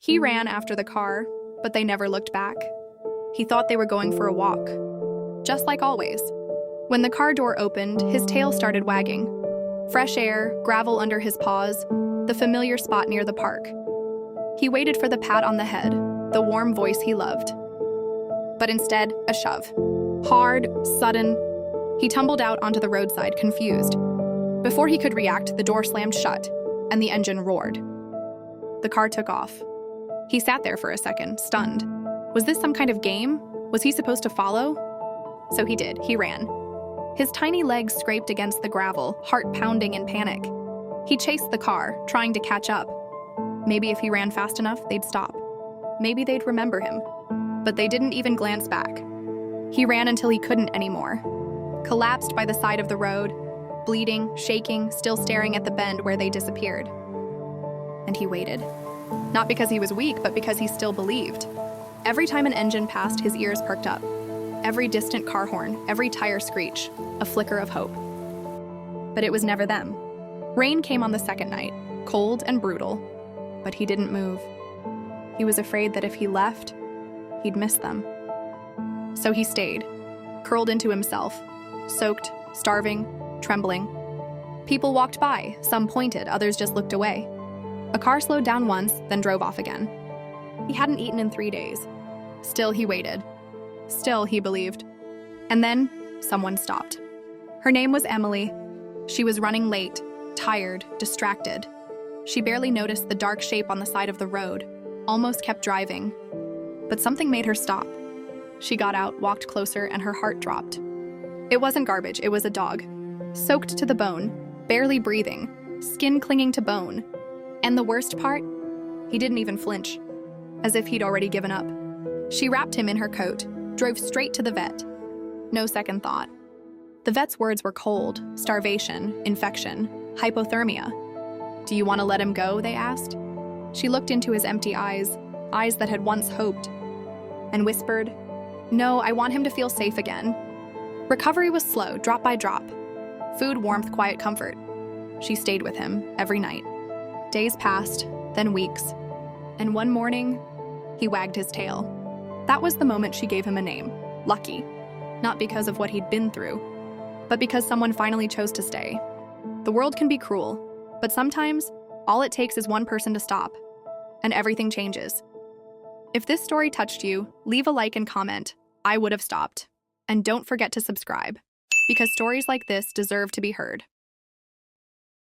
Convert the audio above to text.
He ran after the car, but they never looked back. He thought they were going for a walk. Just like always. When the car door opened, his tail started wagging. Fresh air, gravel under his paws, the familiar spot near the park. He waited for the pat on the head, the warm voice he loved. But instead, a shove. Hard, sudden. He tumbled out onto the roadside, confused. Before he could react, the door slammed shut, and the engine roared. The car took off. He sat there for a second, stunned. Was this some kind of game? Was he supposed to follow? So he did. He ran. His tiny legs scraped against the gravel, heart pounding in panic. He chased the car, trying to catch up. Maybe if he ran fast enough, they'd stop. Maybe they'd remember him. But they didn't even glance back. He ran until he couldn't anymore. Collapsed by the side of the road, bleeding, shaking, still staring at the bend where they disappeared. And he waited. Not because he was weak, but because he still believed. Every time an engine passed, his ears perked up. Every distant car horn, every tire screech, a flicker of hope. But it was never them. Rain came on the second night, cold and brutal, but he didn't move. He was afraid that if he left, he'd miss them. So he stayed, curled into himself, soaked, starving, trembling. People walked by, some pointed, others just looked away. A car slowed down once, then drove off again. He hadn't eaten in 3 days. Still he waited. Still he believed. And then, someone stopped. Her name was Emily. She was running late, tired, distracted. She barely noticed the dark shape on the side of the road, almost kept driving. But something made her stop. She got out, walked closer, and her heart dropped. It wasn't garbage, it was a dog. Soaked to the bone, barely breathing, skin clinging to bone. And the worst part? He didn't even flinch, as if he'd already given up. She wrapped him in her coat, drove straight to the vet. No second thought. The vet's words were cold, starvation, infection, hypothermia. "Do you want to let him go?" they asked. She looked into his empty eyes, eyes that had once hoped, and whispered, "No, I want him to feel safe again." Recovery was slow, drop by drop. Food, warmth, quiet comfort. She stayed with him every night. Days passed, then weeks, and one morning, he wagged his tail. That was the moment she gave him a name, Lucky. Not because of what he'd been through, but because someone finally chose to stay. The world can be cruel, but sometimes all it takes is one person to stop, and everything changes. If this story touched you, leave a like and comment. I would have stopped. And don't forget to subscribe, because stories like this deserve to be heard.